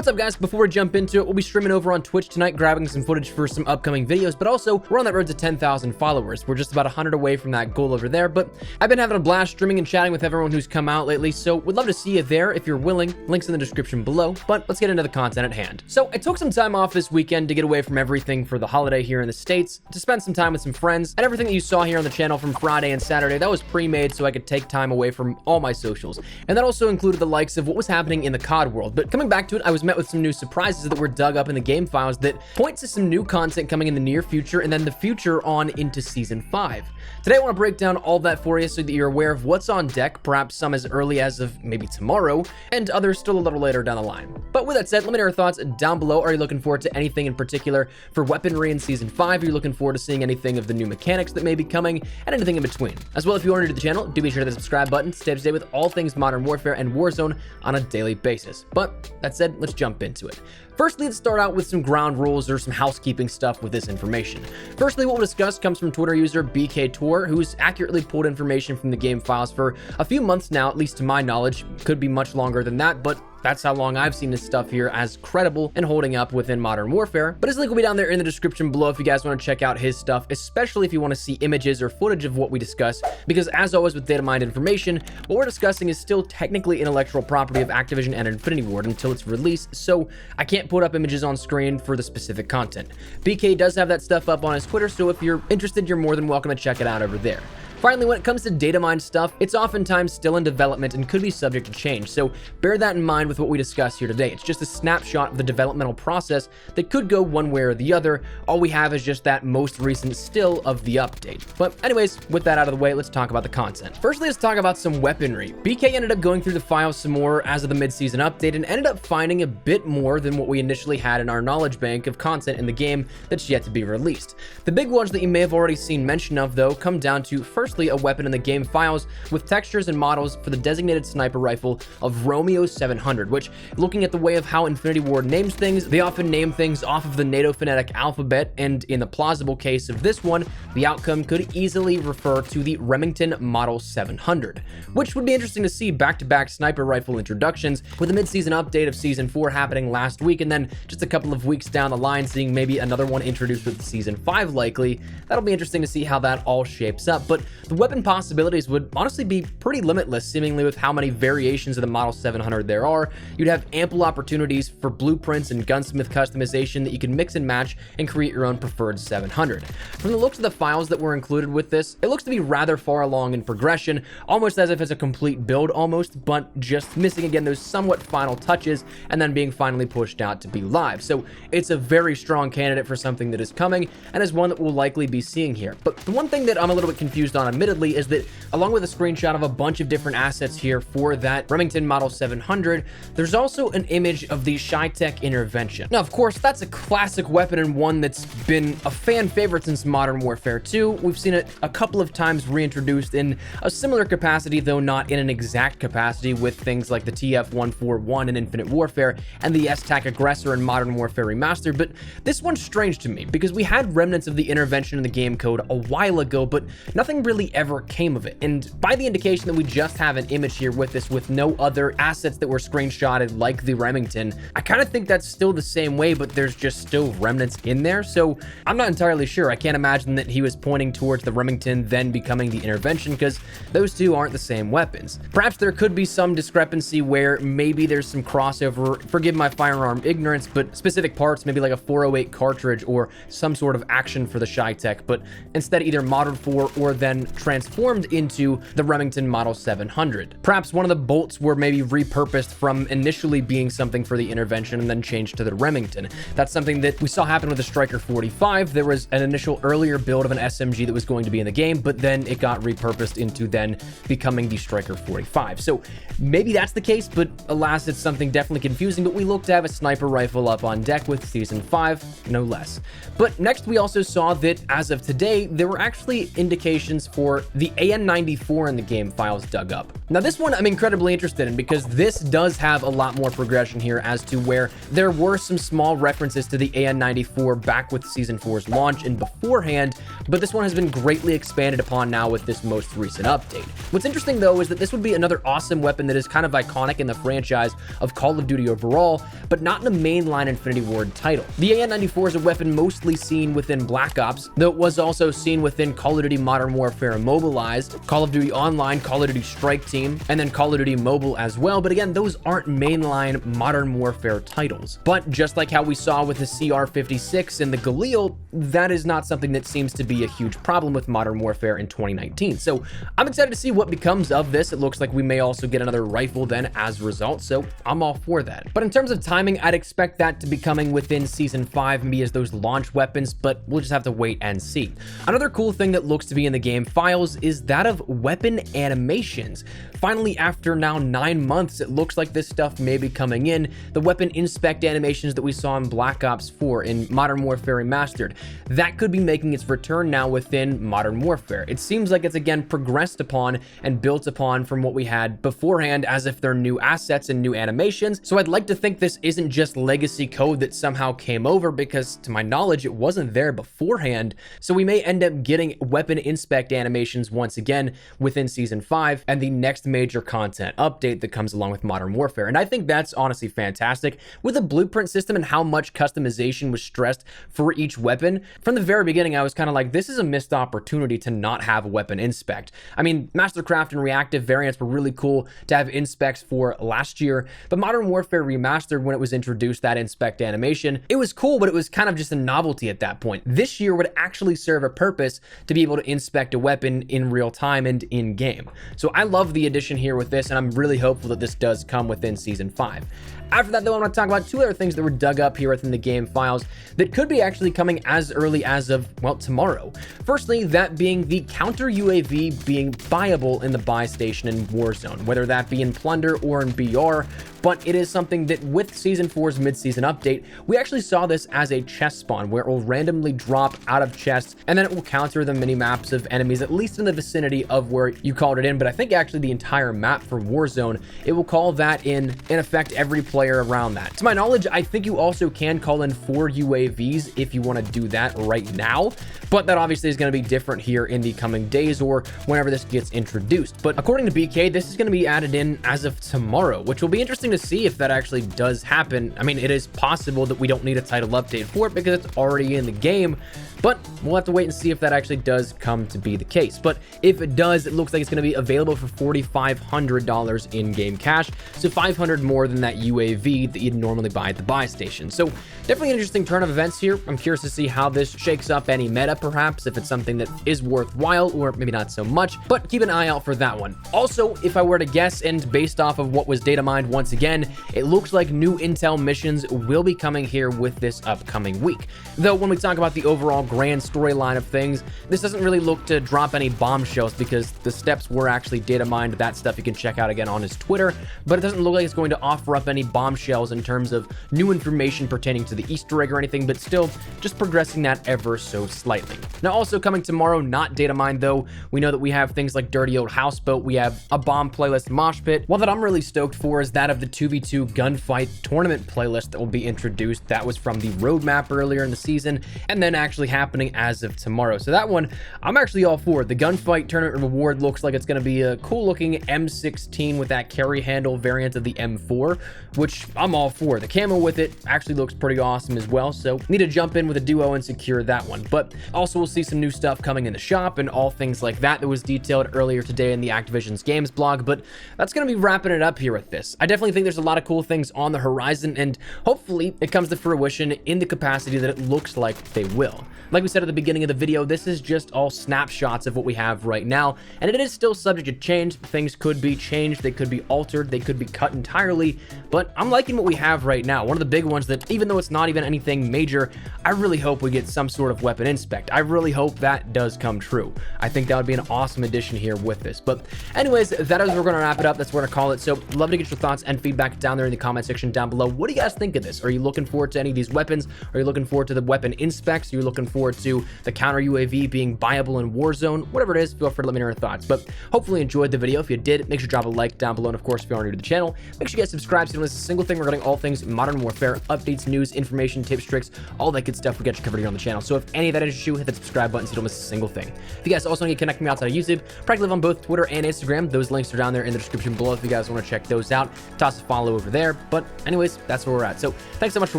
What's up, guys? Before we jump into it, we'll be streaming over on Twitch tonight, grabbing some footage for some upcoming videos, but also we're on that road to 10,000 followers. We're just about 100 away from that goal over there, but I've been having a blast streaming and chatting with everyone who's come out lately, so would love to see you there if you're willing. Links in the description below, but let's get into the content at hand. So I took some time off this weekend to get away from everything for the holiday here in the States, to spend some time with some friends, and everything that you saw here on the channel from Friday and Saturday, that was pre-made so I could take time away from all my socials. And that also included the likes of what was happening in the COD world. But coming back to it, I was met with some new surprises that were dug up in the game files that point to some new content coming in the near future and then the future on into Season 5. Today I want to break down all that for you so that you're aware of what's on deck, perhaps some as early as of maybe tomorrow, and others still a little later down the line. But with that said, let me know your thoughts down below. Are you looking forward to anything in particular for weaponry in Season 5? Are you looking forward to seeing anything of the new mechanics that may be coming, and anything in between? As well, if you are new to the channel, do be sure to hit the subscribe button to stay up to date with all things Modern Warfare and Warzone on a daily basis. But that said, let's jump into it. Firstly, let's start out with some ground rules or some housekeeping stuff with this information. Firstly, what we'll discuss comes from Twitter user BK Tour, who's accurately pulled information from the game files for a few months now, at least to my knowledge. Could be much longer than that, but that's how long I've seen this stuff here as credible and holding up within Modern Warfare. But his link will be down there in the description below if you guys want to check out his stuff, especially if you want to see images or footage of what we discuss, because as always with data mined information, what we're discussing is still technically intellectual property of Activision and Infinity Ward until it's released, so I can't put up images on screen for the specific content. BK does have that stuff up on his Twitter, so if you're interested, you're more than welcome to check it out over there. Finally, when it comes to data mine stuff, it's oftentimes still in development and could be subject to change, so bear that in mind with what we discuss here today. It's just a snapshot of the developmental process that could go one way or the other. All we have is just that most recent still of the update. But anyways, with that out of the way, let's talk about the content. Firstly, let's talk about some weaponry. BK ended up going through the files some more as of the mid-season update and ended up finding a bit more than what we initially had in our knowledge bank of content in the game that's yet to be released. The big ones that you may have already seen mention of, though, come down to firstly a weapon in the game files with textures and models for the designated sniper rifle of Romeo 700, which, looking at the way of how Infinity Ward names things, they often name things off of the NATO phonetic alphabet, and in the plausible case of this one, the outcome could easily refer to the Remington Model 700, which would be interesting to see back-to-back sniper rifle introductions, with the mid-season update of Season 4 happening last week, and then just a couple of weeks down the line seeing maybe another one introduced with Season 5 likely. That'll be interesting to see how that all shapes up, but the weapon possibilities would honestly be pretty limitless, seemingly with how many variations of the Model 700 there are. You'd have ample opportunities for blueprints and gunsmith customization that you can mix and match and create your own preferred 700. From the looks of the files that were included with this, it looks to be rather far along in progression, almost as if it's a complete build almost, but just missing again those somewhat final touches and then being finally pushed out to be live. So it's a very strong candidate for something that is coming and is one that we'll likely be seeing here. But the one thing that I'm a little bit confused on, admittedly, is that along with a screenshot of a bunch of different assets here for that Remington Model 700, there's also an image of the Shytech Intervention. Now, of course, that's a classic weapon and one that's been a fan favorite since Modern Warfare 2. We've seen it a couple of times reintroduced in a similar capacity, though not in an exact capacity, with things like the TF-141 in Infinite Warfare and the S-TAC Aggressor in Modern Warfare Remastered. But this one's strange to me because we had remnants of the intervention in the game code a while ago, but nothing really ever came of it. And by the indication that we just have an image here with this, with no other assets that were screenshotted like the Remington, I kind of think that's still the same way, but there's just still remnants in there. So I'm not entirely sure. I can't imagine that he was pointing towards the Remington then becoming the Intervention, because those two aren't the same weapons. Perhaps there could be some discrepancy where maybe there's some crossover, forgive my firearm ignorance, but specific parts, maybe like a 408 cartridge or some sort of action for the Shytech, but instead either modeled for or then transformed into the Remington Model 700. Perhaps one of the bolts were maybe repurposed from initially being something for the Intervention and then changed to the Remington. That's something that we saw happen with the Striker 45. There was an initial earlier build of an SMG that was going to be in the game, but then it got repurposed into then becoming the Striker 45. So maybe that's the case, but alas, it's something definitely confusing, but we look to have a sniper rifle up on deck with Season 5, no less. But next, we also saw that as of today, there were actually indications for the AN94 in the game files dug up. Now this one I'm incredibly interested in because this does have a lot more progression here as to where there were some small references to the AN94 back with Season 4's launch and beforehand, but this one has been greatly expanded upon now with this most recent update. What's interesting though is that this would be another awesome weapon that is kind of iconic in the franchise of Call of Duty overall, but not in a mainline Infinity Ward title. The AN94 is a weapon mostly seen within Black Ops, though it was also seen within Call of Duty Modern Warfare Immobilized, Call of Duty Online, Call of Duty Strike Team, and then Call of Duty Mobile as well, but again, those aren't mainline Modern Warfare titles. But just like how we saw with the CR56 and the Galil, that is not something that seems to be a huge problem with Modern Warfare in 2019. So I'm excited to see what becomes of this. It looks like we may also get another rifle then as a result, so I'm all for that. But in terms of timing, I'd expect that to be coming within Season 5, maybe as those launch weapons, but we'll just have to wait and see. Another cool thing that looks to be in the game files is that of weapon animations. Finally, after now 9 months, it looks like this stuff may be coming in. The weapon inspect animations that we saw in Black Ops 4 in Modern Warfare Remastered, that could be making its return now within Modern Warfare. It seems like it's again progressed upon and built upon from what we had beforehand, as if they're new assets and new animations. So I'd like to think this isn't just legacy code that somehow came over, because to my knowledge, it wasn't there beforehand. So we may end up getting weapon inspect animations once again within Season 5 and the next major content update that comes along with Modern Warfare. And I think that's honestly fantastic. With the blueprint system and how much customization was stressed for each weapon, from the very beginning, I was kind of like, this is a missed opportunity to not have a weapon inspect. I mean, Mastercraft and reactive variants were really cool to have inspects for last year, but Modern Warfare Remastered, when it was introduced, that inspect animation, it was cool, but it was kind of just a novelty at that point. This year would actually serve a purpose to be able to inspect a weapon in real time and in game. So I love the addition here with this, and I'm really hopeful that this does come within Season 5. After that, though, I'm going to talk about two other things that were dug up here within the game files that could be actually coming as early as of, well, tomorrow. Firstly, that being the counter UAV being buyable in the buy station in Warzone, whether that be in Plunder or in BR, but it is something that with Season 4's mid-season update, we actually saw this as a chest spawn where it will randomly drop out of chests, and then it will counter the mini-maps of enemies, at least in the vicinity of where you called it in, but I think actually the entire map for Warzone, it will call that in effect, every player around that. To my knowledge, I think you also can call in 4 UAVs if you want to do that right now, but that obviously is going to be different here in the coming days or whenever this gets introduced. But according to BK, this is going to be added in as of tomorrow, which will be interesting to see if that actually does happen. I mean, it is possible that we don't need a title update for it because it's already in the game, but we'll have to wait and see if that actually does come to be the case. But if it does, it looks like it's going to be available for $4,500 in-game cash, so $500 more than that UAV that you'd normally buy at the buy station. So definitely an interesting turn of events here. I'm curious to see how this shakes up any meta, perhaps, if it's something that is worthwhile or maybe not so much, but keep an eye out for that one. Also, if I were to guess, and based off of what was data mined once again, it looks like new intel missions will be coming here with this upcoming week. Though when we talk about the overall grand storyline of things, this doesn't really look to drop any bombshells because the steps were actually data mined. That stuff you can check out again on his Twitter, but it doesn't look like it's going to offer up any bombshells in terms of new information pertaining to the Easter egg or anything, but still just progressing that ever so slightly. Now also coming tomorrow, not data mined though, we know that we have things like Dirty Old Houseboat, we have a bomb playlist mosh pit. One that I'm really stoked for is that of the 2v2 gunfight tournament playlist that will be introduced. That was from the roadmap earlier in the season and then actually happening as of tomorrow. So that one, I'm actually all for. The gunfight tournament reward looks like it's going to be a cool looking M16 with that carry handle variant of the M4, which I'm all for. The camo with it actually looks pretty awesome as well, so need to jump in with a duo and secure that one. But also we'll see some new stuff coming in the shop and all things like that was detailed earlier today in the Activision's games blog, but that's going to be wrapping it up here with this. I definitely think there's a lot of cool things on the horizon, and hopefully it comes to fruition in the capacity that it looks like they will. Like we said at the beginning of the video, this is just all snapshots of what we have right now, and it is still subject to change. Things could be changed, they could be altered, they could be cut entirely, but I'm liking what we have right now. One of the big ones that, even though it's not even anything major, I really hope we get some sort of weapon inspect. I really hope that does come true. I think that would be an awesome addition here with this. But anyways, that is where we're going to wrap it up. That's where to call it. So love to get your thoughts and feedback down there in the comment section down below. What do you guys think of this? Are you looking forward to any of these weapons? Are you looking forward to the weapon inspects? Are you looking forward forward to the counter UAV being viable in Warzone. Whatever it is, feel free to let me know your thoughts. But hopefully you enjoyed the video. If you did, make sure to drop a like down below. And of course, if you are new to the channel, make sure you guys subscribe so you don't miss a single thing regarding all things Modern Warfare, updates, news, information, tips, tricks, all that good stuff we got you covered here on the channel. So if any of that interests you, hit that subscribe button so you don't miss a single thing. If you guys also want to connect me outside of YouTube, practically live on both Twitter and Instagram. Those links are down there in the description below if you guys want to check those out. Toss a follow over there. But anyways, that's where we're at. So thanks so much for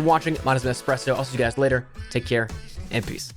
watching. Mine has been Espresso. I'll see you guys later. Take care and peace.